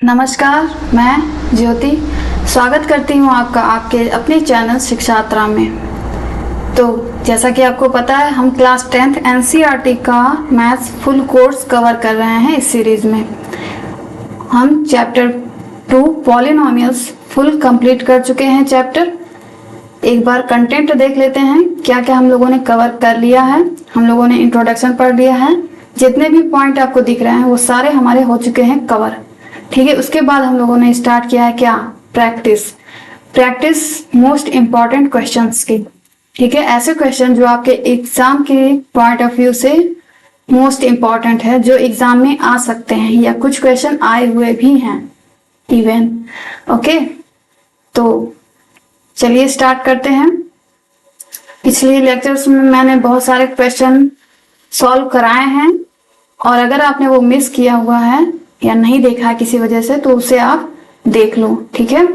नमस्कार, मैं ज्योति स्वागत करती हूँ आपका आपके अपने चैनल शिक्षात्रा में। तो जैसा कि आपको पता है, हम क्लास 10th एनसीईआरटी का मैथ्स फुल कोर्स कवर कर रहे हैं। इस सीरीज में हम चैप्टर 2 पॉलिनोमियल्स फुल कंप्लीट कर चुके हैं। चैप्टर एक बार कंटेंट देख लेते हैं, क्या क्या हम लोगों ने कवर कर लिया है। हम लोगों ने इंट्रोडक्शन पढ़ लिया है, जितने भी पॉइंट आपको दिख रहे हैं वो सारे हमारे हो चुके हैं कवर। ठीक है, उसके बाद हम लोगों ने स्टार्ट किया है क्या, प्रैक्टिस मोस्ट इम्पॉर्टेंट क्वेश्चंस की। ठीक है, ऐसे क्वेश्चन जो आपके एग्जाम के पॉइंट ऑफ व्यू से मोस्ट इम्पॉर्टेंट है, जो एग्जाम में आ सकते हैं या कुछ क्वेश्चन आए हुए भी हैं इवन। ओके, तो चलिए स्टार्ट करते हैं। पिछले लेक्चर्स में मैंने बहुत सारे क्वेश्चन सॉल्व कराए हैं, और अगर आपने वो मिस किया हुआ है या नहीं देखा है किसी वजह से, तो उसे आप देख लो। ठीक है,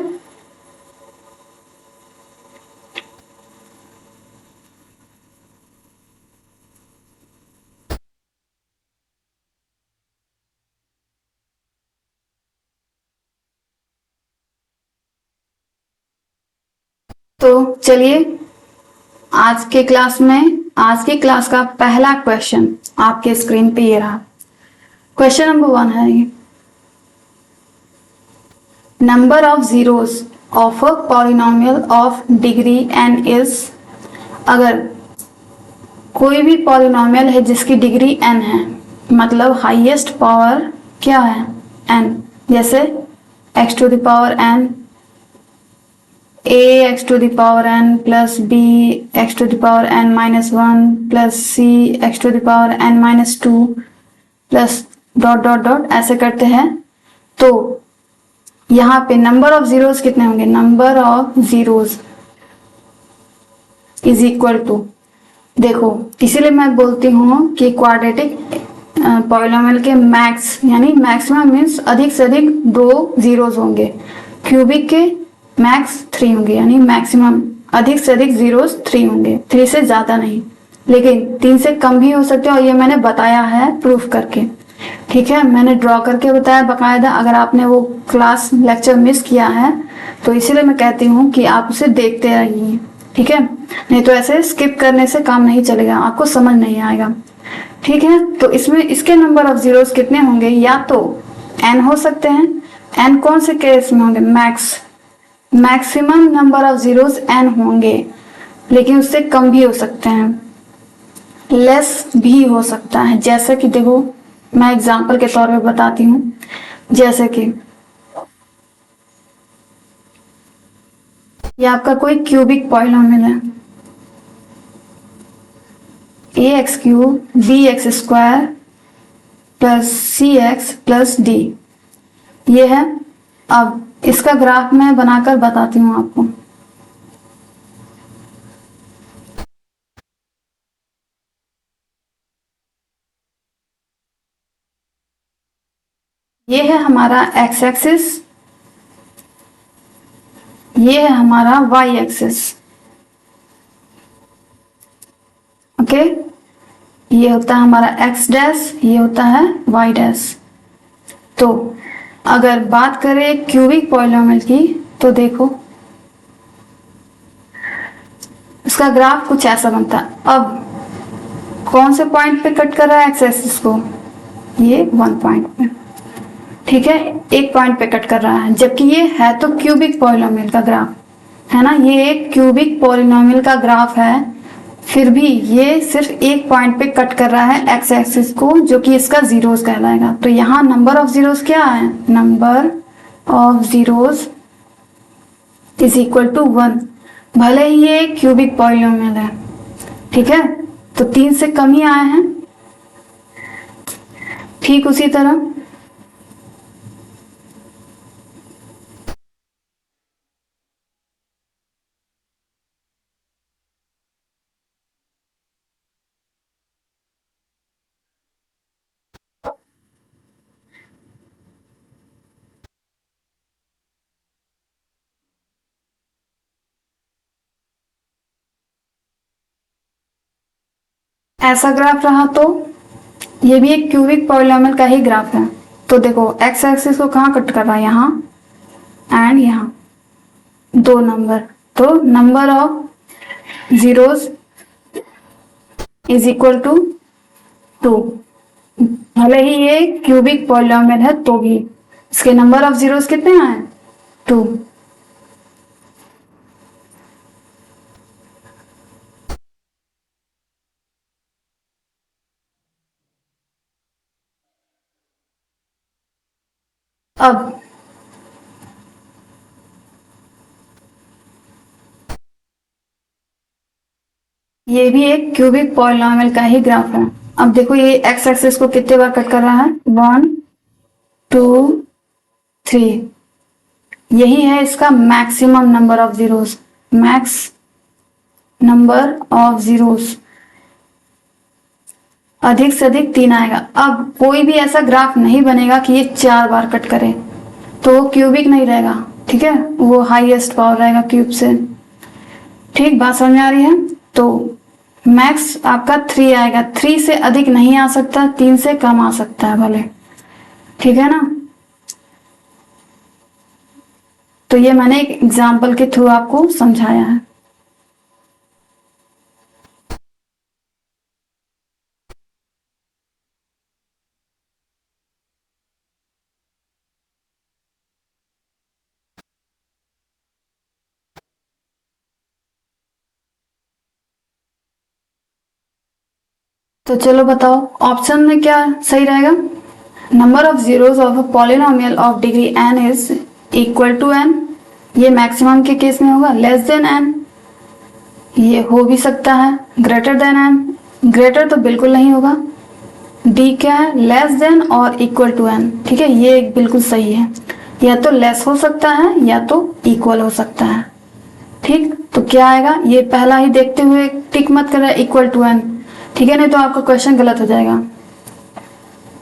तो चलिए आज की क्लास का पहला क्वेश्चन आपके स्क्रीन पे ये रहा। क्वेश्चन नंबर 1 है ये, number of zeros of a polynomial of degree n is. अगर कोई भी पॉलिनोमियल है जिसकी डिग्री n है, मतलब हाईएस्ट पावर क्या है, n, जैसे x to the power n, a x to the power n plus b x to the power n minus 1 plus c x to the power n minus 2 plus dot dot dot, ऐसे करते हैं। तो यहाँ पे number of zeros कितने होंगे, number of zeros is equal to, देखो इसीलिए मैं बोलती हूँ कि क्वाड्रेटिक पॉलिनोमियल के मैक्स यानी मैक्सिमम मीन्स अधिक से अधिक 2 जीरोस होंगे, क्यूबिक के मैक्स 3 होंगे, यानी मैक्सिमम अधिक से अधिक जीरोस 3 होंगे, 3 से ज्यादा नहीं, लेकिन 3 से कम भी हो सकते हैं, और ये मैंने बताया है प्रूफ करके। ठीक है, मैंने ड्रॉ करके बताया बकायदा। अगर आपने वो क्लास लेक्चर मिस किया है तो इसीलिए मैं कहती हूँ कि आप उसे देखते रहिए। ठीक है, नहीं तो ऐसे स्किप करने से काम नहीं चलेगा, आपको समझ नहीं आएगा। ठीक है, तो इसमें इसके नंबर ऑफ जीरोस कितने होंगे, या तो n हो सकते हैं। n कौन से केस में होंगे, maximum number of zeros n होंगे, लेकिन उससे कम भी हो सकते हैं, लेस भी हो सकता है। जैसे कि देखो, मैं एग्जांपल के तौर पे बताती हूँ, जैसे कि ये आपका कोई क्यूबिक पॉलिनोमियल है, A X cube B X square plus C X plus D, ये है। अब इसका ग्राफ मैं बनाकर बताती हूँ आपको। ये है हमारा एक्स एक्सिस, ये है हमारा वाई एक्सिस। ओके, ये होता है हमारा एक्स डैश, ये होता है वाई डैश। तो अगर बात करें क्यूबिक पॉलिनोमियल की, तो देखो इसका ग्राफ कुछ ऐसा बनता है। अब कौन से पॉइंट पे कट कर रहा है एक्स एक्सिस को, ये 1 पॉइंट पे। ठीक है, एक पॉइंट पे कट कर रहा है, जबकि ये है तो क्यूबिक पॉलिनोमियल का ग्राफ है ना, ये एक क्यूबिक पॉलिनोमियल का ग्राफ है, फिर भी ये सिर्फ एक पॉइंट पे कट कर रहा है एक्स एक्सिस को, जो कि इसका जीरोस कहलाएगा। तो यहाँ नंबर ऑफ जीरोस क्या है, number of zeros is equal to 1, भले ही ये क्यूबिक पॉलिनोमियल है। ठीक है, तो 3 से कम ही आए हैं। ठीक उसी तरह ऐसा ग्राफ रहा तो ये भी एक क्यूबिक पॉलिनोमियल का ही ग्राफ है। तो देखो एक्स एक्सिस को कहाँ कट कर रहा है, यहाँ एंड यहाँ, दो नंबर, तो number of zeros is equal to 2। भले ही ये क्यूबिक पॉलिनोमियल है तो भी इसके नंबर ऑफ जीरोस कितने हैं, 2। अब ये भी एक क्यूबिक पॉलिनोमियल का ही ग्राफ है। अब देखो ये एक्स एक्सिस को कितने बार कट कर रहा है, 1 2 3। यही है इसका maximum number of zeros, max number of zeros. अधिक से अधिक 3 आएगा। अब कोई भी ऐसा ग्राफ नहीं बनेगा कि ये 4 बार कट करे, तो वो क्यूबिक नहीं रहेगा, ठीक है, वो हाईएस्ट पावर रहेगा क्यूब से। ठीक, बात समझ में आ रही है। तो मैक्स आपका 3 आएगा, 3 से अधिक नहीं आ सकता, 3 से कम आ सकता है भले, ठीक है ना। तो ये मैंने एक एग्जाम्पल के थ्रू आपको समझाया है। तो चलो बताओ ऑप्शन में क्या सही रहेगा। Number of zeros of a polynomial of degree n is equal to n, ये मैक्सिमम के केस में होगा। लेस देन n, ये हो भी सकता है। ग्रेटर देन n, ग्रेटर तो बिल्कुल नहीं होगा। d क्या है, लेस देन और इक्वल टू n, ठीक है, ये बिल्कुल सही है। या तो लेस हो सकता है या तो इक्वल हो सकता है। ठीक, तो क्या आएगा, ये पहला ही देखते हुए टिक मत कर, इक्वल टू n, ठीक है, नहीं तो आपका क्वेश्चन गलत हो जाएगा।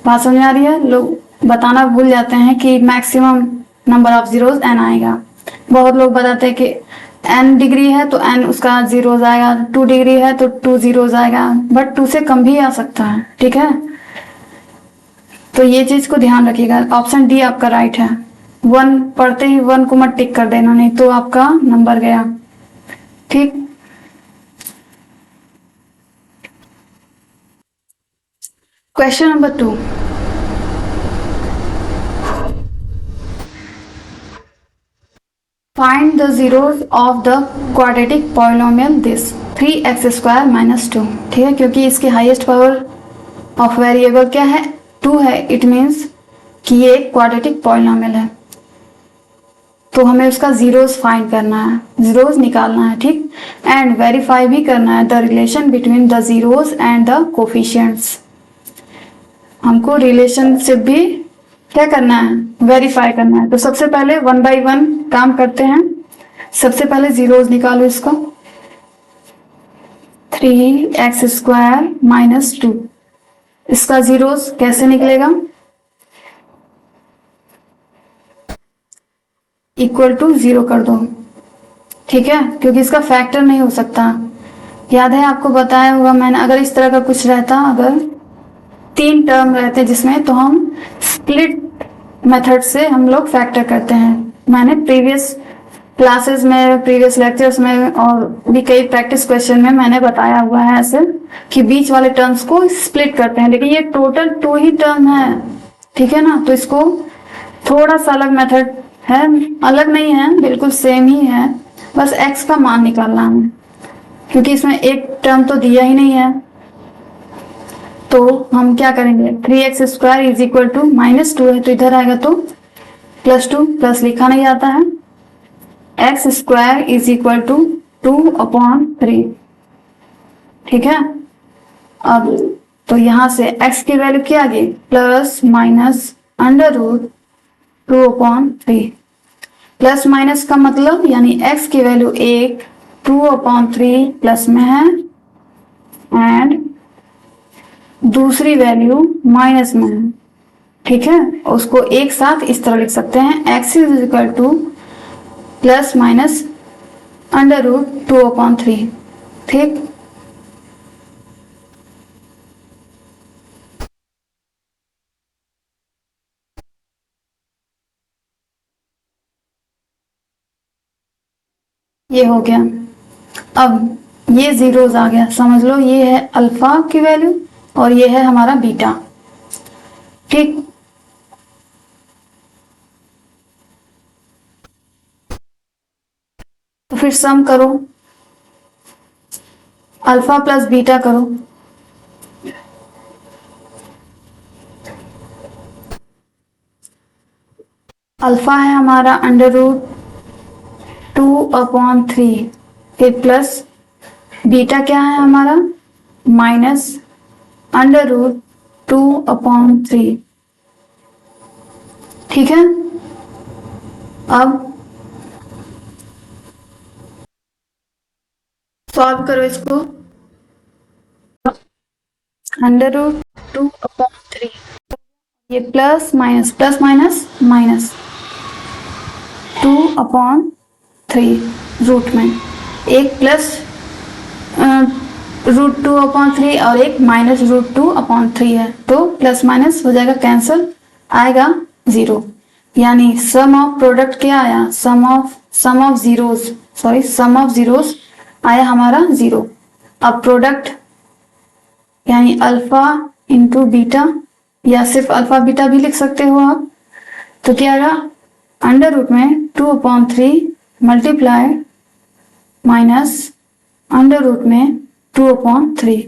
बात समझ में आ रही है। लोग बताना भूल जाते हैं कि maximum number of zeros n आएगा। बहुत लोग बताते हैं कि n डिग्री है तो n उसका जीरोस आएगा, 2 डिग्री है तो 2 जीरोस आएगा, बट 2 से कम भी आ सकता है, ठीक है। तो ये चीज को ध्यान रखिएगा। ऑप्शन डी आपका राइट है। 1 पढ़ते ही 1 को मत टिक कर देना, नहीं तो आपका नंबर गया। ठीक, question number 2, find the zeros of the quadratic polynomial this 3x² - 2। ठीक है, क्योंकि इसकी हाईएस्ट पावर ऑफ वेरिएबल क्या है, 2 है, इट मीन्स कि ये एक क्वाड्रेटिक पॉलिनोमियल है, तो हमें उसका जीरोस फाइंड करना है, जीरोस निकालना है। ठीक, एंड वेरीफाई भी करना है the relation between the zeros and the coefficients. हमको रिलेशनशिप भी क्या करना है, वेरीफाई करना है। तो सबसे पहले 1 by 1 काम करते हैं। सबसे पहले जीरोस निकालो इसको, 3x² - 2, इसका जीरोस कैसे निकलेगा, इक्वल टू 0 कर दो, ठीक है, क्योंकि इसका फैक्टर नहीं हो सकता। याद है आपको बताया होगा मैंने, अगर इस तरह का कुछ रहता, अगर 3 टर्म रहते जिसमें, तो हम स्प्लिट मेथड से हम लोग फैक्टर करते हैं। मैंने प्रीवियस क्लासेस में, प्रीवियस लेक्चर्स में और भी कई प्रैक्टिस क्वेश्चन में मैंने बताया हुआ है ऐसे कि बीच वाले टर्म्स को स्प्लिट करते हैं, लेकिन ये टोटल 2 ही टर्म है, ठीक है ना। तो इसको थोड़ा सा अलग मेथड है, अलग नहीं है, बिल्कुल सेम ही है, बस x का मान निकालना है, क्योंकि इसमें एक टर्म तो दिया ही नहीं है। तो हम क्या करेंगे, 3x² इज इक्वल टू -2 है, तो इधर आएगा तो +2, प्लस लिखा नहीं आता है, x² इज इक्वल टू 2/3, ठीक है। अब तो यहां से x की वैल्यू क्या आ गई, प्लस माइनस √2/3। प्लस माइनस का मतलब यानी x की वैल्यू 1, 2/3 प्लस में है, एंड दूसरी वैल्यू माइनस में है, ठीक है। उसको एक साथ इस तरह लिख सकते हैं, x is equal to plus minus √2/3, ठीक। ये हो गया। अब ये जीरोस आ गया, समझ लो ये है अल्फा की वैल्यू और ये है हमारा बीटा। ठीक, तो फिर सम करो, अल्फा प्लस बीटा करो। अल्फा है हमारा अंडर रूट 2/3, फिर प्लस बीटा क्या है हमारा माइनस अंडर रूट 2/3। ठीक है, अब सॉल्व करो इसको। अंडर रूट 2/3, ये plus minus plus minus minus 2/3 root में, एक प्लस √2/3 और एक माइनस √2/3 है, तो प्लस माइनस हो जाएगा कैंसिल, आएगा 0। यानी सम ऑफ प्रोडक्ट क्या आया, सम ऑफ जीरोस आया हमारा 0। अब प्रोडक्ट यानी अल्फा इंटू बीटा या सिर्फ अल्फा बीटा भी लिख सकते हो आप, तो क्या आएगा अंडर रूट में 2/3 मल्टीप्लाई माइनस अंडर रूट में 2/3।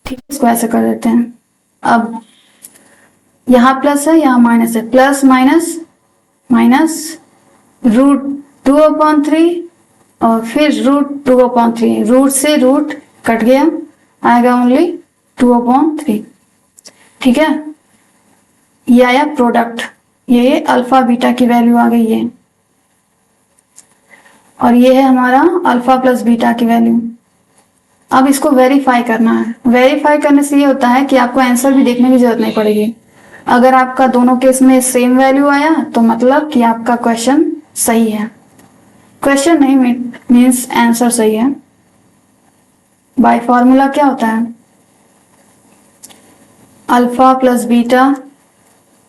ठीक, इसको ऐसे कर देते हैं। अब यहाँ प्लस है यहाँ माइनस है, प्लस माइनस माइनस √2/3 और फिर √2/3, रूट से रूट कट गया, आएगा ओनली 2/3। ठीक है, ये आया प्रोडक्ट, ये अल्फा बीटा की वैल्यू आ गई है और ये है हमारा अल्फा प्लस बीटा की वैल्यू। अब इसको वेरीफाई करना है। वेरीफाई करने से ये होता है कि आपको आंसर भी देखने की जरूरत नहीं पड़ेगी। अगर आपका दोनों केस में सेम वैल्यू आया तो मतलब कि आपका क्वेश्चन सही है। क्वेश्चन नहीं मीन्स आंसर सही है। बाय फॉर्मूला क्या होता है, alpha plus beta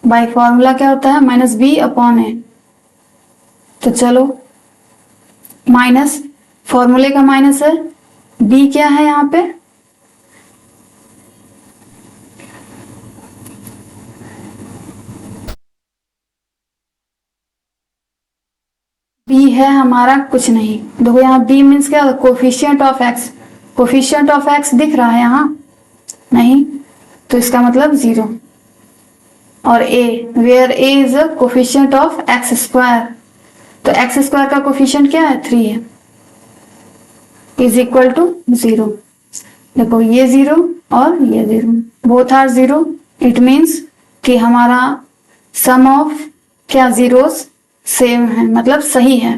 by formula क्या होता है -b/a। तो चलो माइनस, फॉर्मूले का माइनस है, b क्या है यहाँ पे b है हमारा कुछ नहीं। देखो यहाँ b मीन्स क्या, coefficient of x। Coefficient of x दिख रहा है यहाँ नहीं, तो इसका मतलब 0। और a, where a is a coefficient of x², तो x² का कोफिशिएंट क्या है 3 है, इज इक्वल टू 0। देखो ये 0 और ये 0, बोथ आर 0, इट मीन्स कि हमारा सम ऑफ क्या जीरोस सेम है, मतलब सही है।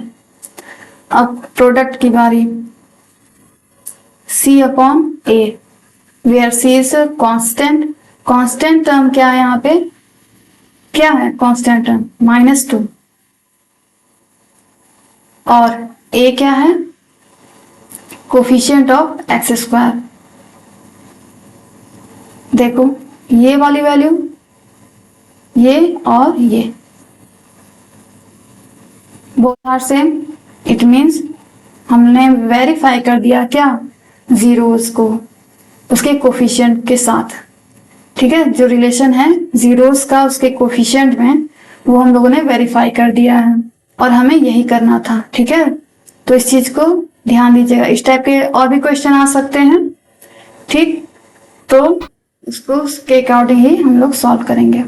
अब प्रोडक्ट की बारी, C/A, where C is constant. Constant term क्या है यहाँ पे, क्या है कांस्टेंट टर्म -2, और A क्या है कोफिशिएंट ऑफ x²। देखो ये वाली वैल्यू, ये और ये both are same, it means हमने वेरीफाई कर दिया क्या जीरोस को उसके कोफिशिएंट के साथ। ठीक है, जो रिलेशन है जीरोस का उसके कोफिशिएंट में, वो हम लोगों ने वेरीफाई कर दिया है और हमें यही करना था। ठीक है, तो इस चीज को ध्यान दीजिएगा। इस टाइप के और भी क्वेश्चन आ सकते हैं। ठीक, तो उसको उसके अकॉर्डिंग ही हम लोग सॉल्व करेंगे।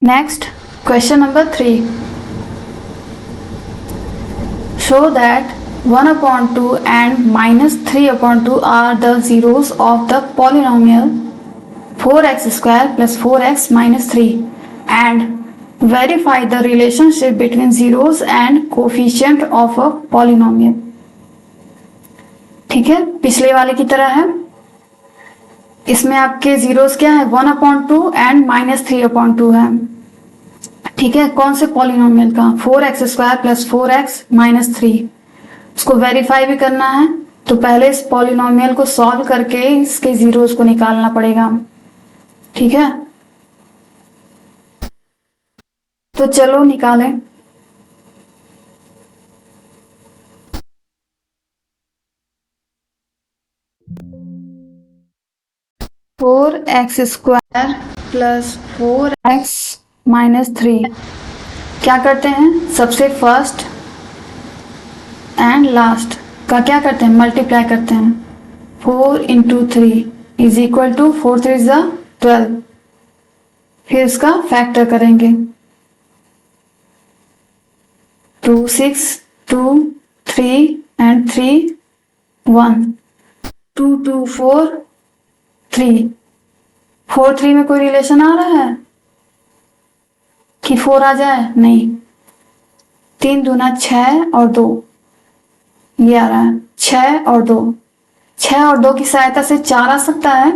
Next question number 3, show that 1/2 and -3/2 are the zeros of the polynomial 4x² plus 4x minus 3 and verify the relationship between zeros and coefficient of a polynomial। ठीक है, पिछले वाले की तरह है, इसमें आपके जीरोस क्या है 1/2 एंड -3/2 है। ठीक है, कौन से पॉलिनोमियल का, 4x² प्लस 4x माइनस 3, उसको वेरीफाई भी करना है। तो पहले इस पॉलिनोमियल को सॉल्व करके इसके जीरोस को निकालना पड़ेगा। ठीक है, तो चलो निकालें। 4x² plus 4x minus 3। क्या करते हैं, सबसे फर्स्ट एंड लास्ट का क्या करते हैं, मल्टीप्लाई करते हैं। 4 इंटू 3 इज इक्वल टू 4 3 ज़ा 12। फिर इसका फैक्टर करेंगे, 2 6 2 3 एंड 3 1 2 2 4 3। 4 3 में कोई रिलेशन आ रहा है कि 4 आ जाए, नहीं। 3 दूना 6 और 2, ये आ रहा है 6 और 2। 6 और 2 की सहायता से 4 आ सकता है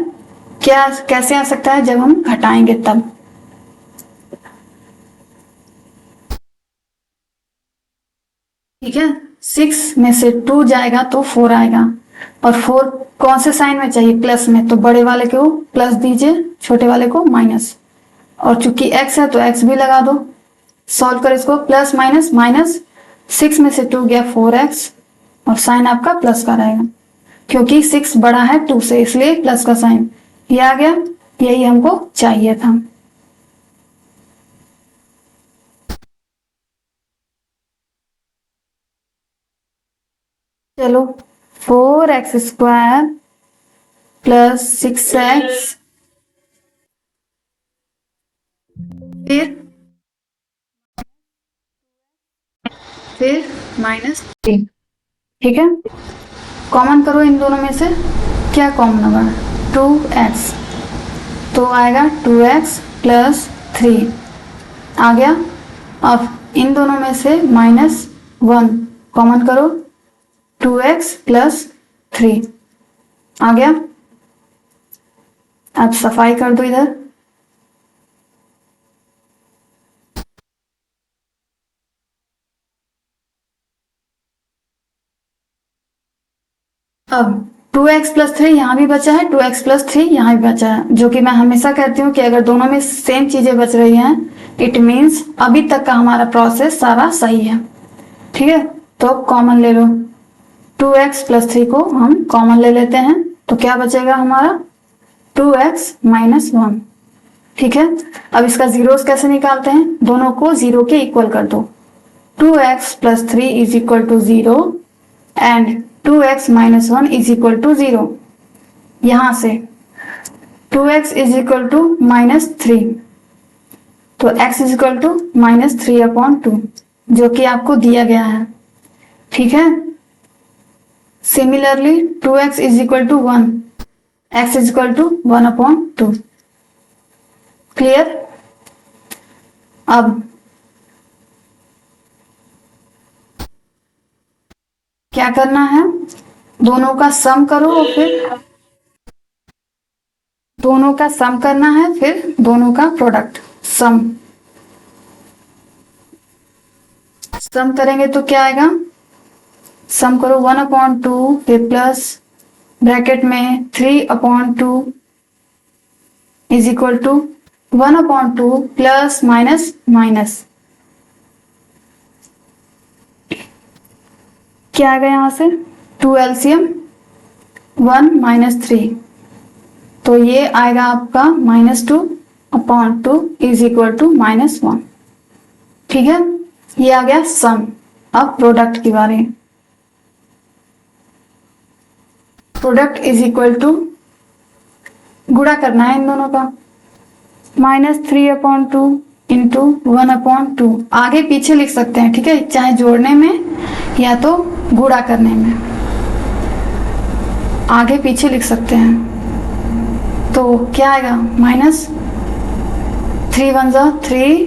क्या, कैसे आ सकता है, जब हम घटाएंगे तब। ठीक है, 6 में से 2 जाएगा तो 4 आएगा, और 4 कौन से साइन में चाहिए, प्लस में, तो बड़े वाले को प्लस दीजिए, छोटे वाले को माइनस। और चूंकि x है तो x भी लगा दो। सॉल्व कर इसको, प्लस माइनस माइनस, 6 में से 2 गया 4x, और साइन आपका प्लस का रहेगा, क्योंकि 6 बड़ा है 2 से, इसलिए प्लस का साइन ये आ गया। यही हमको चाहिए था। चलो, 4x² प्लस 6x फिर माइनस 3। ठीक है, कॉमन करो इन दोनों में से, क्या कॉमन होगा, 2x, तो आएगा 2x प्लस 3 आ गया। अब इन दोनों में से -1 कॉमन करो, 2x प्लस 3 आ गया। अब सफाई कर दो इधर, अब 2x प्लस 3 यहाँ भी बचा है, 2x प्लस 3 यहाँ भी बचा है, जो कि मैं हमेशा कहती हूँ कि अगर दोनों में सेम चीजें बच रही हैं, इट मीन्स अभी तक का हमारा प्रोसेस सारा सही है। ठीक है, तो कॉमन ले लो, 2x प्लस 3 को हम कॉमन ले लेते हैं, तो क्या बचेगा हमारा, 2x माइनस 1। ठीक है, अब इसका जीरोस कैसे निकालते हैं, दोनों को 0 के इक्वल कर दो, 2x plus 3 is equal to 0 and 2x minus 1 is equal to 0। यहां से 2x is equal to minus 3, तो x is equal to minus 3/2, जो कि आपको दिया गया है। ठीक है, similarly 2x is equal to 1, x is equal to 1/2। Clear. अब क्या करना है, दोनों का सम करो, और फिर दोनों का सम करना है, फिर दोनों का प्रोडक्ट सम करेंगे तो क्या आएगा, सम करो 1/2, फिर प्लस ब्रैकेट में 3/2 is equal to 1/2 plus minus minus, क्या आ गया यहां से, 2 LCM 1 माइनस 3, तो ये आएगा आपका -2/2 इज इक्वल टू -1। ठीक है, ये आ गया सम। अब प्रोडक्ट की बारी, प्रोडक्ट इज इक्वल टू, गुणा करना है इन दोनों का, -3/2 इंटू 1/2, आगे पीछे लिख सकते हैं, ठीक है, चाहे जोड़ने में या तो गुणा करने में, आगे पीछे लिख सकते हैं। तो क्या आएगा, -3 1 ज़ा 3,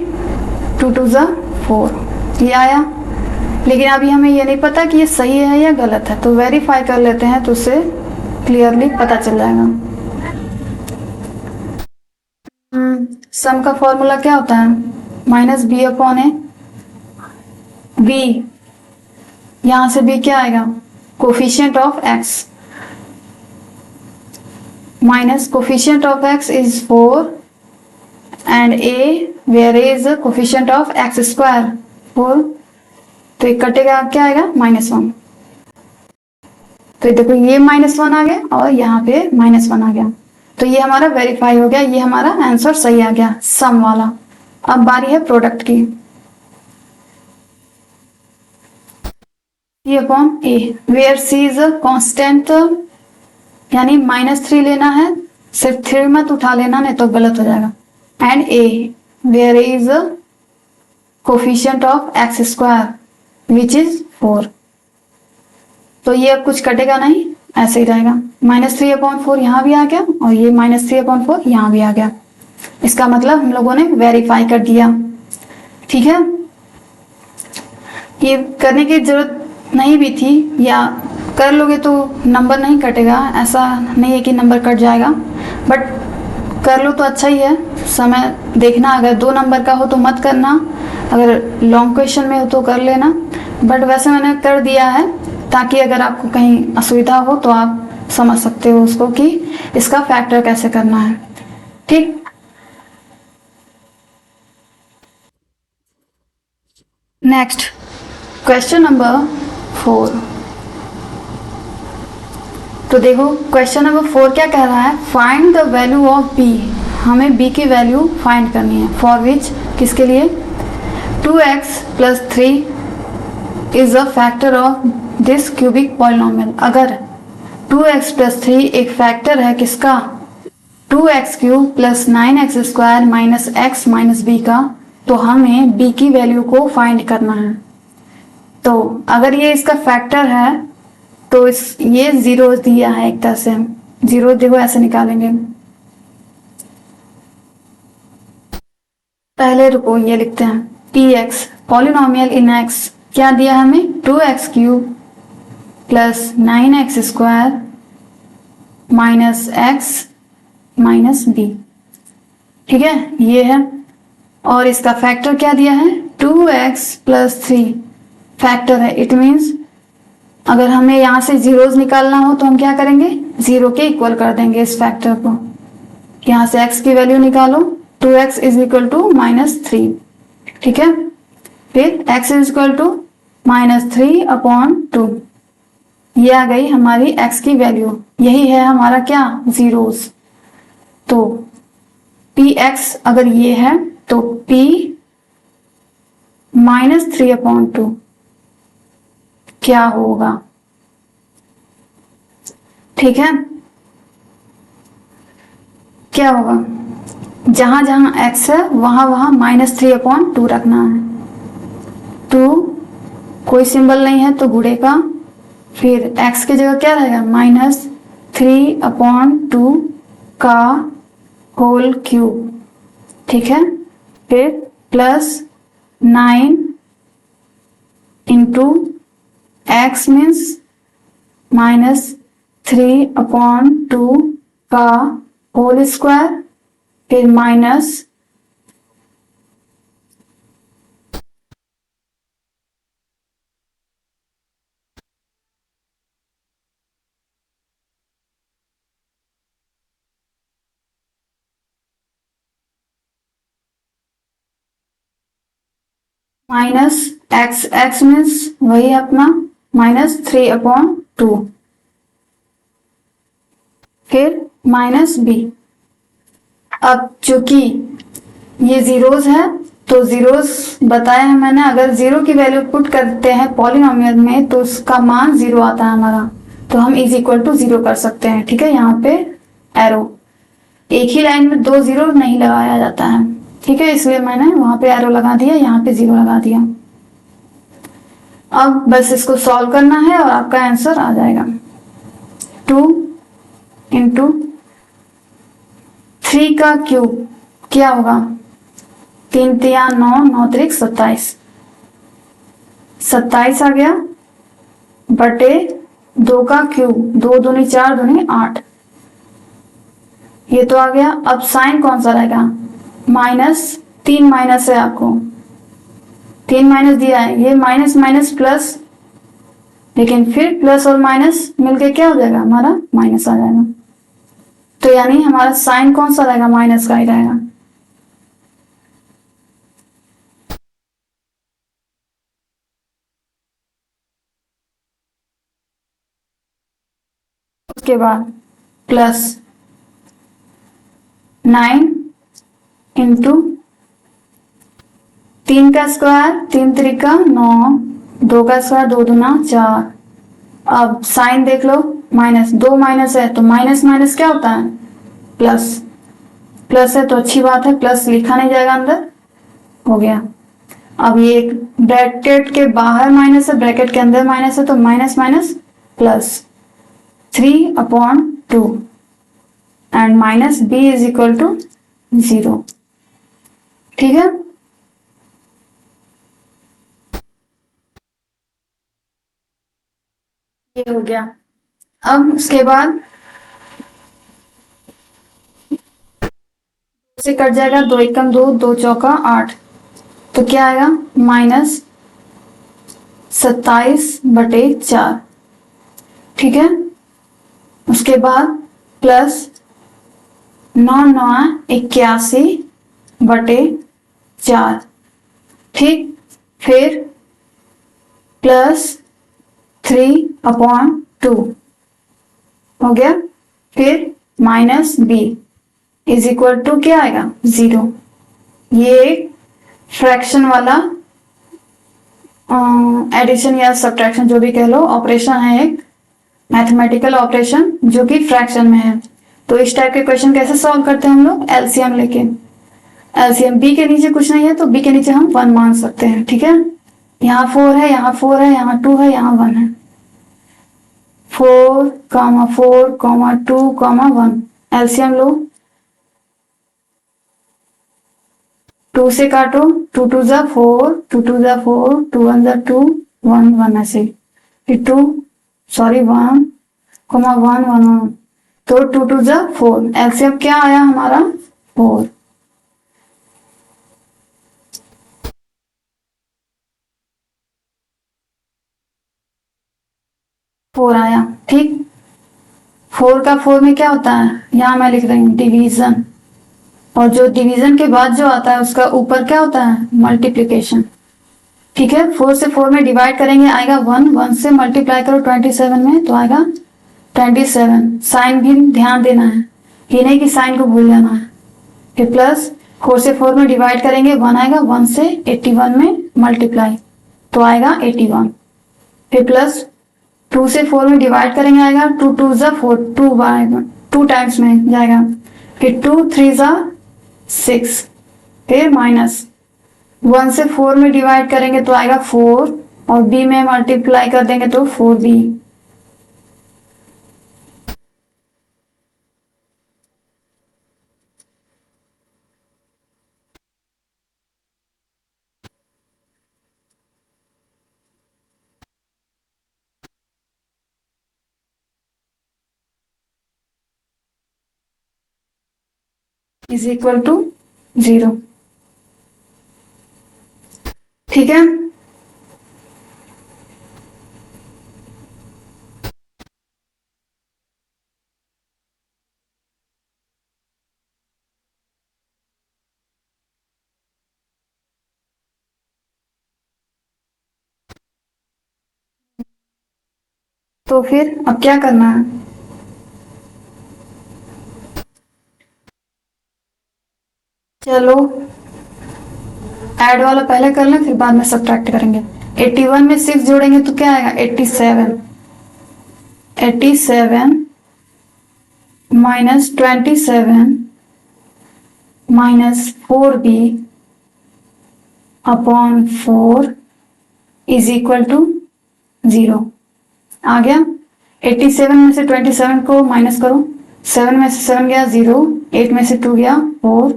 2 2 ज़ा 4, ये आया। लेकिन अभी हमें ये नहीं पता कि ये सही है या गलत है, तो वेरीफाई कर लेते हैं, तो उससे क्लियरली पता चल जाएगा। सम का फॉर्मूला क्या होता है, -b/a, b, यहां से b क्या आएगा, coefficient of x, minus coefficient of x is 4 and a, where a is coefficient of x² 4, तो ये कटेगा, क्या आएगा, -1। तो देखो ये -1 आ गया और यहाँ पे -1 आ गया, तो ये हमारा वेरीफाई हो गया, ये हमारा आंसर सही आ गया सम वाला। अब बारी है प्रोडक्ट की। C upon A where C is a constant, यानी -3 लेना है, सिर्फ 3 मत उठा लेना नहीं तो गलत हो जाएगा। And A where A is a coefficient of x square which is 4। तो ये अब कुछ कटेगा नहीं, ऐसे ही रहेगा। -3/4 यहाँ भी आ गया और ये -3/4 यहाँ भी आ गया। इसका मतलब हम लोगों ने वेरीफाई कर दिया। ठीक है, ये करने की जरूरत नहीं भी थी, या कर लोगे तो नंबर नहीं कटेगा, ऐसा नहीं है कि नंबर कट जाएगा, बट कर लो तो अच्छा ही है। समय देखना, अगर 2 नंबर का हो तो मत करना, अगर लॉन्ग क्वेश्चन में हो तो कर लेना, बट वैसे मैंने कर दिया है ताकि अगर आपको कहीं असुविधा हो तो आप समझ सकते हो उसको कि इसका फैक्टर कैसे करना है। ठीक, नेक्स्ट क्वेश्चन नंबर 4। तो देखो क्वेश्चन नंबर 4 क्या कह रहा है, find the value of b. हमें बी की वैल्यू फाइंड करनी है, फॉर विच, किसके लिए, 2x + 3 is a factor of this cubic polynomial. अगर 2x + 3 एक फैक्टर है किसका, 2x³ + 9x² - x - b का, तो हमें b की वैल्यू को फाइंड करना है। तो अगर ये इसका फैक्टर है तो इस ये 0 दिया है, एक तरह से 0 देखो ऐसे निकालेंगे। पहले रुको ये लिखते हैं, px पॉलिनोमियल इन x क्या दिया हमें, 2x³ + 9x² - x - b। ठीक है, ये है, और इसका फैक्टर क्या दिया है, 2x + 3 फैक्टर है। इट मीन्स अगर हमें यहाँ से जीरोस निकालना हो तो हम क्या करेंगे, 0 के इक्वल कर देंगे इस फैक्टर को। यहाँ से x की वैल्यू निकालो, 2x = -3। ठीक है, फिर x = -3/2, ये आ गई हमारी x की वैल्यू, यही है हमारा क्या, जीरोस। तो px अगर ये है तो p -3/2 क्या होगा। ठीक है, क्या होगा, जहां जहां x है वहां वहां -3/2 रखना है। 2 कोई सिंबल नहीं है तो गुणे का, फिर x की जगह क्या रहेगा, -3/2 का होल क्यूब। ठीक है, फिर +9 इंटू x मीन्स -3/2 का होल स्क्वायर, फिर माइनस x, x मीन्स वही अपना -3/2, फिर -b। अब चूंकि ये जीरोस है तो जीरोस बताया है मैंने, अगर 0 की वैल्यू पुट करते हैं पॉलिनोमियल में तो उसका मान 0 आता है हमारा, तो हम = 0 कर सकते हैं। ठीक है, यहाँ पे एरो, एक ही लाइन में 2 0 नहीं लगाया जाता है। ठीक है, इसलिए मैंने वहां पे एरो लगा दिया, यहाँ पे 0 लगा दिया। अब बस इसको सॉल्व करना है और आपका आंसर आ जाएगा। 2 इंटू 3 का क्यूब क्या होगा, 3 3 9 9 3 27, 27 आ गया, बटे 2 का क्यूब, 2 दूनी 4 दूनी 8, ये तो आ गया। अब साइन कौन सा रहेगा, -3 माइनस है, आपको 3 माइनस दिया है, ये माइनस माइनस प्लस, लेकिन फिर प्लस और माइनस मिलके क्या हो जाएगा, हमारा माइनस आ जाएगा। तो यानी हमारा साइन कौन सा रहेगा, माइनस का ही रहेगा। उसके बाद प्लस 9 इंटू 3 का स्क्वायर 3 त्रिका 9, 2 का स्क्वायर 2 दूना 4। अब साइन देख लो, माइनस 2 माइनस है तो माइनस माइनस क्या होता है, प्लस। प्लस है तो अच्छी बात है, प्लस लिखा नहीं जाएगा अंदर, हो गया। अब ये एक ब्रैकेट के बाहर माइनस है, ब्रैकेट के अंदर माइनस है, तो minus minus plus 3/2 and minus b is equal to 0। ठीक है, ये हो गया। अब उसके बाद से कट जाएगा, 2 एकम 2, 2 चौका 8, तो क्या आएगा माइनस 27/4। ठीक है, उसके बाद प्लस 9/81/4। ठीक, फिर प्लस 3/2 हो गया, फिर minus b is equal to क्या आएगा 0। ये फ्रैक्शन वाला एडिशन या सब्ट्रैक्शन जो भी कह लो ऑपरेशन है, एक मैथमेटिकल ऑपरेशन जो कि फ्रैक्शन में है। तो इस टाइप के क्वेश्चन कैसे सॉल्व करते हैं हम लोग, एलसीएम लेके। एलसीएम बी के नीचे कुछ नहीं है तो बी के नीचे हम 1 मान सकते हैं। ठीक है, यहाँ 4 है, यहाँ 4 है, यहाँ 2 है, यहाँ 1 है। 4, 4, 2, 1 एलसीएम लो, 2 से काटो, 2 2 जा 4, 2 2 जा 4, 2 1 जा 2, 1 1 ऐसे, फिर 2 सॉरी 1, 1 1 1, तो 2 2 जा 4, एलसीएम क्या आया हमारा 4। फोर आया। ठीक, 4 का 4 में क्या होता है, यहाँ मैं लिख रही हूँ डिवीजन, और जो डिवीजन के बाद जो आता है उसका ऊपर क्या होता है मल्टीप्लिकेशन। ठीक है, 4 से 4 में डिवाइड करेंगे आएगा 1, 1 से मल्टीप्लाई करो 27 में तो आएगा 27। साइन भी ध्यान देना है, ये नहीं कि साइन को भूल जाना है। फिर प्लस 4 से 4 में डिवाइड करेंगे 1 आएगा, 1 से 81 में मल्टीप्लाई तो आएगा 81। फिर प्लस 2 से 4 में डिवाइड करेंगे आएगा 2 2 जा 4, 2 आएगा 2 टाइम्स में जाएगा, फिर 2 3 जा 6, फिर माइनस 1 से 4 में डिवाइड करेंगे तो आएगा 4 और b में मल्टीप्लाई कर देंगे तो 4b। Is equal to 0। ठीक है, तो फिर अब क्या करना है, चलो ऐड वाला पहले कर लें फिर बाद में सब्ट्रैक्ट करेंगे। 81 में 6 जोड़ेंगे तो क्या आएगा 87, 87 minus 27 minus 4b upon 4 is equal to 0। आ गया, 87 में से 27 को माइनस करो, 7 में से 7 गया 0, 8 में से 2 गया 4,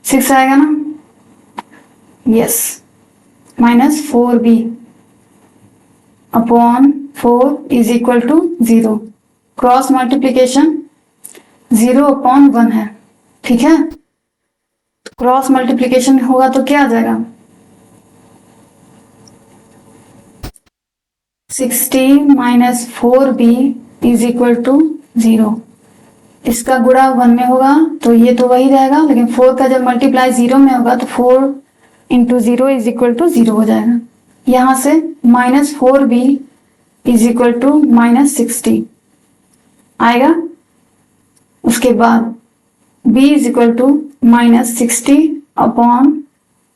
6 आएगा ना, yes, minus 4b upon 4 is equal to 0। Cross multiplication 0/1 है। ठीक है, क्रॉस मल्टीप्लीकेशन होगा तो क्या आ जाएगा 60 minus 4b is equal to 0। इसका गुणा 1 में होगा तो ये तो वही रहेगा, लेकिन 4 का जब मल्टीप्लाई 0 में होगा तो 4 इंटू 0 इज इक्वल टू 0 हो जाएगा। यहां से minus 4b is equal to minus 60 आएगा। उसके बाद b is equal to -60 upon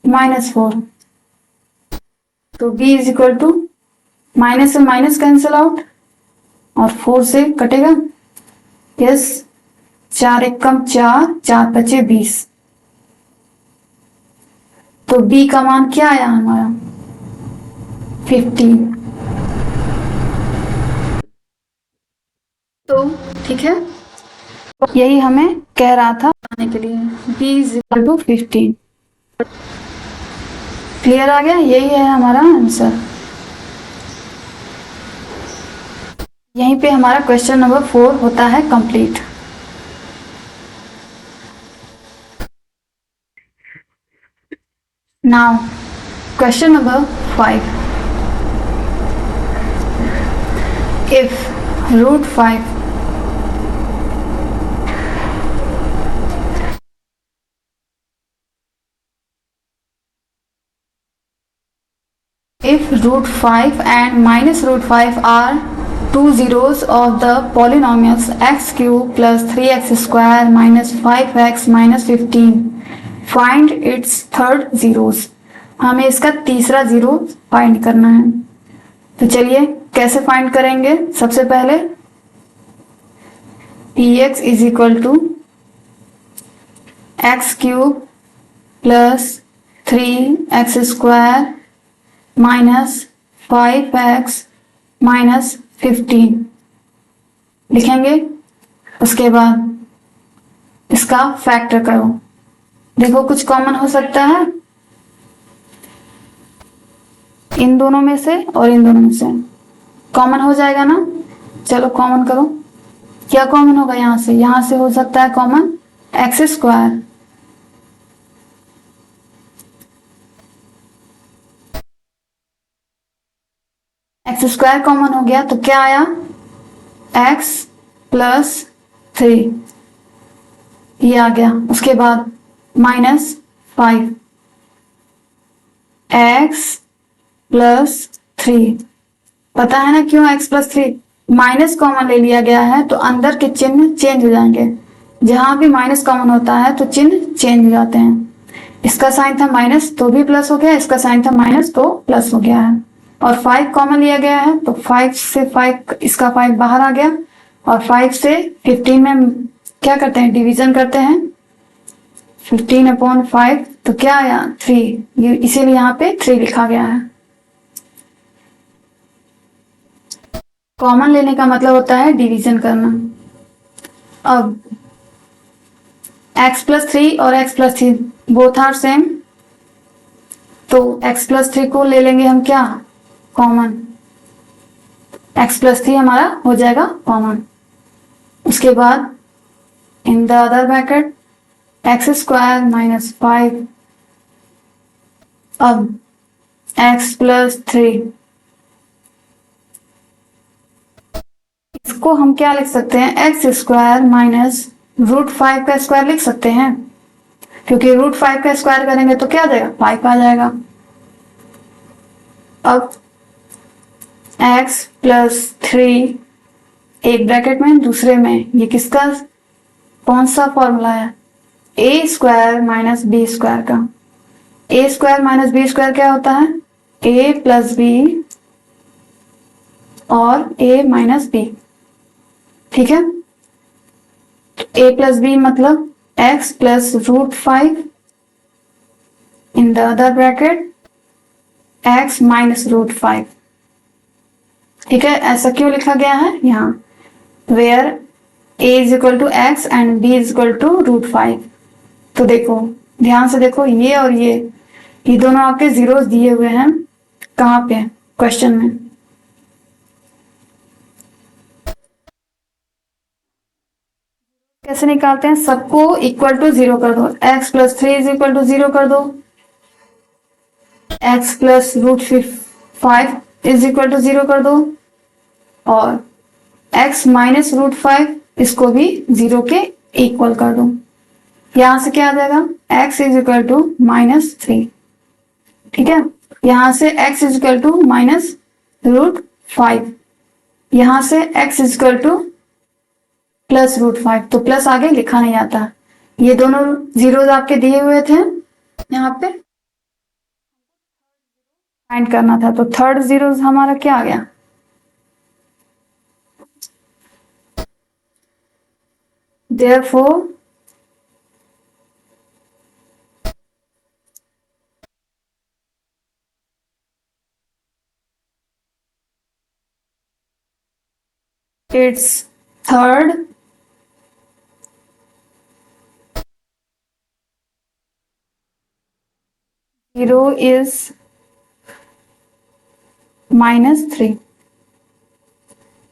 -4, तो b is equal to minus से माइनस कैंसिल आउट और 4 से कटेगा, यस, 4 एकम 4, 4 पचे 20, तो b का मान क्या आया हमारा 15। तो ठीक है, यही हमें कह रहा था बताने के लिए, b is equal to 15। Clear आ गया, यही है हमारा आंसर। यहीं पे हमारा क्वेश्चन नंबर 4 होता है complete. Now question number 5, if √5 if √5 and -√5 are two zeros of the polynomials x cube plus 3x square minus 5x minus 15, find its third zeros। हमें इसका तीसरा जीरो फाइंड करना है। तो चलिए कैसे फाइंड करेंगे। सबसे पहले px is equal to x cube plus 3x square minus 5x minus 15 लिखेंगे। उसके बाद इसका फैक्टर करो। देखो कुछ कॉमन हो सकता है इन दोनों में से और इन दोनों में से, कॉमन हो जाएगा ना। चलो कॉमन करो। क्या कॉमन होगा यहां से हो सकता है common x square, x square common हो गया तो क्या आया x प्लस 3 ये आ गया। उसके बाद -5 x प्लस 3, पता है ना क्यों x प्लस 3, माइनस कॉमन ले लिया गया है तो अंदर के चिन्ह चेंज हो जाएंगे। जहां भी माइनस कॉमन होता है तो चिन्ह चेंज हो जाते हैं। इसका साइन था माइनस तो भी प्लस हो गया, इसका साइन था माइनस तो प्लस हो गया है। और 5 कॉमन लिया गया है तो 5 से 5 इसका 5 बाहर आ गया और 5 से 15 में क्या करते हैं डिवीजन करते हैं 15/5 तो क्या आया 3, ये इसीलिए यहाँ पे 3 लिखा गया है। कॉमन लेने का मतलब होता है डिवीजन करना। अब x प्लस 3 और x plus 3 both are same, तो x प्लस 3 को ले लेंगे हम क्या कॉमन, x प्लस 3 हमारा हो जाएगा कॉमन। उसके बाद इन the other bracket x square minus 5, अब x प्लस 3, इसको हम क्या लिख सकते हैं x स्क्वायर माइनस √5 का स्क्वायर लिख सकते हैं, क्योंकि √5 का स्क्वायर करेंगे तो क्या आ जाएगा 5 आ जाएगा। अब x प्लस 3 एक ब्रैकेट में दूसरे में, ये किसका कौन सा फॉर्मूला है a square minus b square का। a square minus b square क्या होता है a प्लस b और a माइनस b, ठीक है। a प्लस b मतलब x plus √5 in the other bracket x minus √5, ठीक है। ऐसा क्यों लिखा गया है यहाँ, where a is equal to x and b is equal to √5। तो देखो ध्यान से देखो ये और ये दोनों आपके जीरोस दिए हुए हैं कहाँ पे क्वेश्चन में। कैसे निकालते हैं, सबको इक्वल टू 0 कर दो, x plus 3 is equal to 0 कर दो, x plus √5 is equal to 0 कर दो और x माइनस √5 इसको भी 0 के इक्वल कर दो। यहां से क्या आ जाएगा x इज इक्वल टू -3, ठीक है। यहां से x is equal to minus √5, यहां से x is equal to plus √5, तो प्लस आगे लिखा नहीं आता। ये दोनों जीरोज आपके दिए हुए थे यहाँ पे, फाइंड करना था, तो थर्ड जीरो हमारा क्या आ गया, therefore its third zero is -3।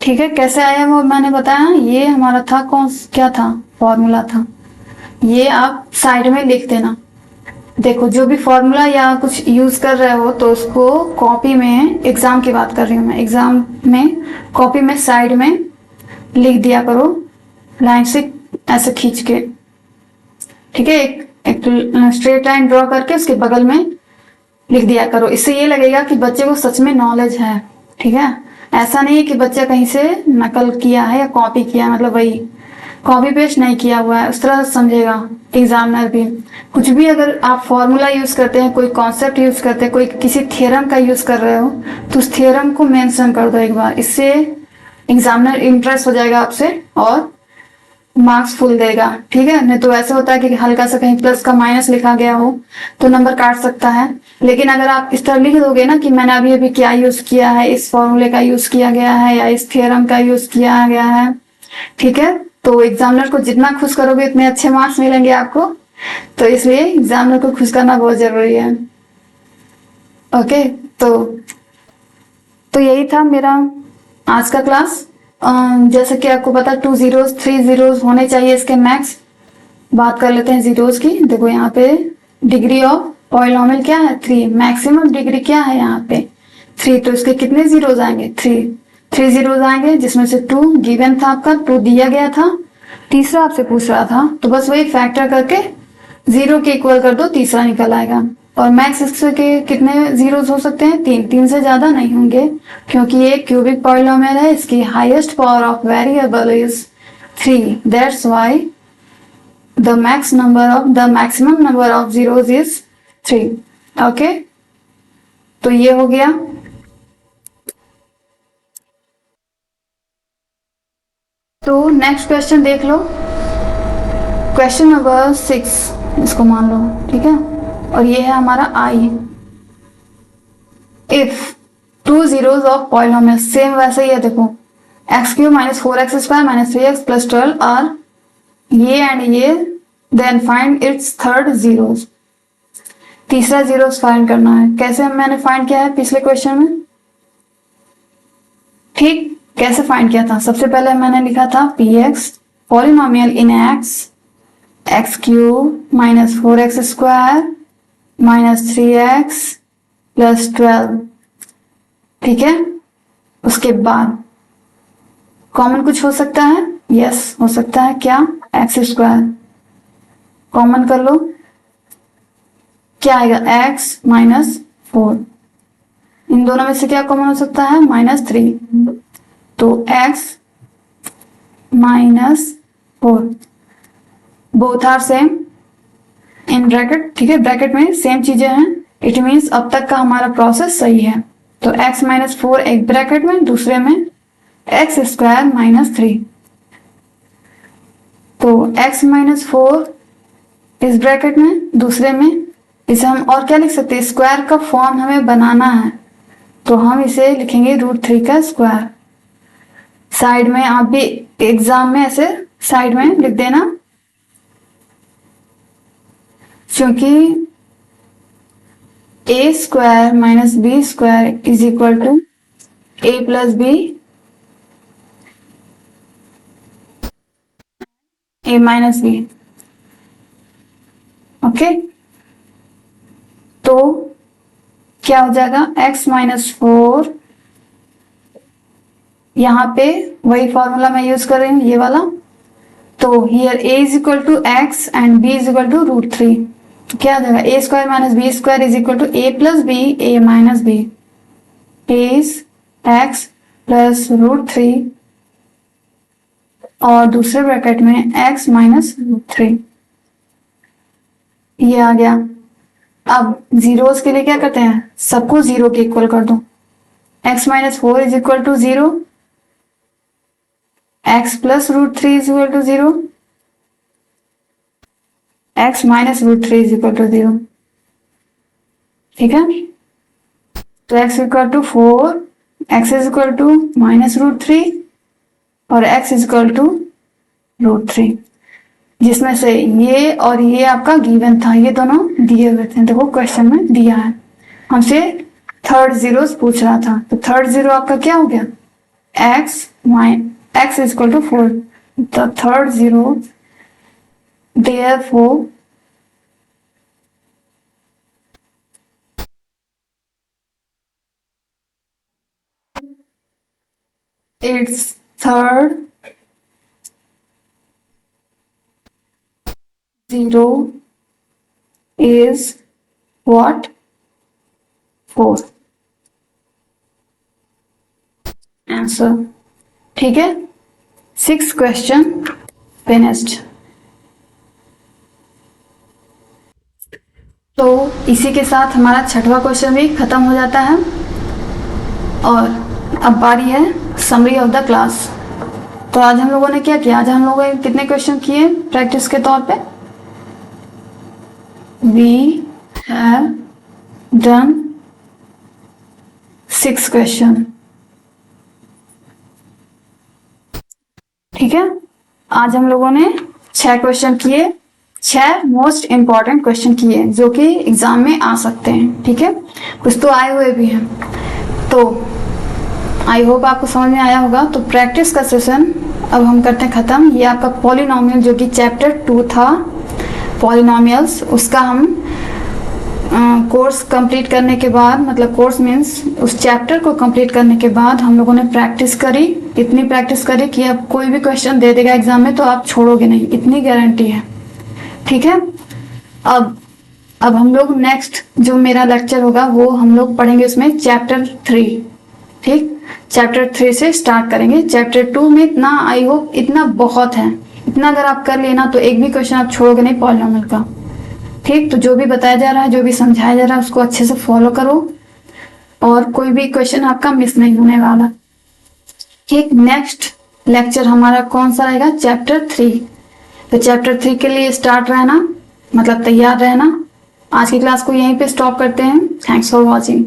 ठीक है, कैसे आया वो मैंने बताया, ये हमारा था क्या था, फॉर्मूला था। ये आप साइड में लिख देना। देखो जो भी फॉर्मूला या कुछ यूज कर रहे हो तो उसको कॉपी में, एग्जाम की बात कर रही हूँ मैं, एग्जाम में कॉपी में साइड में लिख दिया करो, लाइन से ऐसे खींच के। ठीक है, एक स्ट्रेट लाइन ड्रॉ करके उसके बगल में लिख दिया करो। इससे ये लगेगा कि बच्चे को सच में नॉलेज है। ठीक है, ऐसा नहीं है कि बच्चा कहीं से नकल किया है या कॉपी किया, मतलब वही कॉपी पेस्ट नहीं किया हुआ है, उस तरह समझेगा एग्जामिनर भी। कुछ भी अगर आप फॉर्मूला यूज करते हैं, कोई कॉन्सेप्ट यूज करते हैं, कोई किसी थ्योरम का यूज कर रहे हो, तो उस थ्योरम को मेंशन कर दो एक बार। इससे एग्जामिनर इंप्रेस हो जाएगा आपसे और मार्क्स फुल देगा। ठीक है, नहीं तो ऐसे होता है कि हल्का सा कहीं प्लस का माइनस लिखा गया हो तो नंबर काट सकता है। लेकिन अगर आप इस तरह लिख दोगे ना कि मैंने अभी अभी क्या यूज किया है, इस फॉर्मूले का यूज किया गया है या इस थ्योरम का यूज किया गया है, ठीक है, तो एग्जामिनर को जितना खुश करोगे इतने अच्छे मार्क्स मिलेंगे आपको। तो इसलिए एग्जामिनर को खुश करना बहुत जरूरी है। ओके, तो यही था मेरा आज का क्लास। जैसे कि आपको पता 2 जीरोस 3 जीरोस होने चाहिए इसके मैक्स। बात कर लेते हैं जीरोस की। देखो यहाँ पे डिग्री ऑफ पॉलिनोमियल क्या है, 3। मैक्सिमम डिग्री क्या है यहाँ पे, 3। तो इसके कितने जीरोस आएंगे, 3 जीरोस आएंगे, जिसमें से 2 गिवन था आपका, 2 दिया गया था, तीसरा आपसे पूछ रहा था, तो बस वही फैक्टर करके 0 के इक्वल कर दो, तीसरा निकल आएगा। और मैक्स इसके कितने जीरोस हो सकते हैं, 3 से ज्यादा नहीं होंगे, क्योंकि ये क्यूबिक पॉलिनोमियल है। इसकी highest power of variable is 3, that's why the maximum number of zeros is 3। Okay, तो ये हो गया। तो नेक्स्ट क्वेश्चन देख लो, क्वेश्चन नंबर 6 इसको मान लो। ठीक है, और ये है हमारा I. If 2 zeros of polynomial, same वैसे ही है, देखो x³ - 4x² - 3x + 12 आर ये एंड ये, then find its third zeros. तीसरा जीरोस फाइंड करना है। कैसे मैंने फाइंड किया है पिछले क्वेश्चन में, ठीक कैसे फाइंड किया था, सबसे पहले मैंने लिखा था px पॉलिनोमियल इन x³ - 4x² - 3x + 12। ठीक है, उसके बाद कॉमन कुछ हो सकता है, यस हो सकता है, क्या, x² कॉमन कर लो, क्या आएगा, x - 4। इन दोनों में से क्या कॉमन हो सकता है, -3, तो x - 4 both are same in bracket. ठीक है, ब्रैकेट में सेम चीजें हैं, इट मीन्स अब तक का हमारा प्रोसेस सही है। तो x - 4 एक ब्रैकेट में, दूसरे में x² - 3। तो x - 4 इस ब्रैकेट में, दूसरे में, इसे हम और क्या लिख सकते हैं, स्क्वायर का फॉर्म हमें बनाना है, तो हम इसे लिखेंगे √3 का स्क्वायर। साइड में आप भी एग्जाम में ऐसे साइड में लिख देना, क्योंकि a² - b² = a + b a - b। Okay, तो क्या हो जाएगा, x - 4, यहाँ पे वही फॉर्मूला मैं यूज कर रही हूँ, ये वाला। तो here a = x and b = √3, तो क्या हो जाएगा, a² - b² = a + b a - b is x + √3 और दूसरे ब्रैकेट में x माइनस रूट 3, ये आ गया। अब जीरोस के लिए क्या करते हैं, सबको जीरो के इक्वल कर दो। x minus 4 is equal to 0, x plus root 3 is equal to 0, x minus root 3 is equal to 0। ठीक है, तो x equal to 4, x is equal to minus root 3 और x is equal to root 3, जिसमें से ये और ये आपका गिवन था, ये दोनों दिए हुए थे। देखो क्वेश्चन में दिया है, हमसे थर्ड जीरो पूछ रहा था, तो थर्ड जीरो आपका क्या हो गया, x is equal to 4, the third zero therefore its third zero is what, 4 answer. ठीक है, 6 क्वेश्चन फिनिश्ड। तो इसी के साथ हमारा 6वां क्वेश्चन भी खत्म हो जाता है और अब बारी है समरी ऑफ द क्लास। तो आज हम लोगों ने क्या किया, आज हम लोगों ने कितने क्वेश्चन किए प्रैक्टिस के तौर पे, वी हैव डन 6 क्वेश्चन। ठीक है, आज हम लोगों ने 6 क्वेश्चन किए, 6 मोस्ट इंपॉर्टेंट क्वेश्चन किए जो कि एग्जाम में आ सकते हैं। ठीक है, कुछ तो आए हुए भी हैं, तो आई होप आपको समझ में आया होगा। तो प्रैक्टिस का सेशन अब हम करते हैं खत्म। ये आपका पॉलिनोमियल जो कि चैप्टर 2 था पॉलिनोमियल्स, उसका हम कोर्स कंप्लीट करने के बाद, मतलब कोर्स मीन्स उस चैप्टर को कंप्लीट करने के बाद हम लोगों ने प्रैक्टिस करी, इतनी प्रैक्टिस करी कि अब कोई भी क्वेश्चन दे देगा एग्जाम में तो आप छोड़ोगे नहीं, इतनी गारंटी है। ठीक है, अब हम लोग नेक्स्ट जो मेरा लेक्चर होगा वो हम लोग पढ़ेंगे उसमें चैप्टर 3। ठीक, चैप्टर 3 से स्टार्ट करेंगे। चैप्टर 2 में इतना आई होप इतना बहुत है, इतना अगर आप कर लेना तो एक भी क्वेश्चन आप छोड़ोगे नहीं पॉलिनोमियल का। ठीक, तो जो भी बताया जा रहा है, जो भी समझाया जा रहा है उसको अच्छे से फॉलो करो और कोई भी क्वेश्चन आपका मिस नहीं होने वाला। ठीक, नेक्स्ट लेक्चर हमारा कौन सा रहेगा, चैप्टर 3। तो चैप्टर 3 के लिए स्टार्ट रहना, मतलब तैयार रहना। आज की क्लास को यहीं पे स्टॉप करते हैं। Thanks for watching.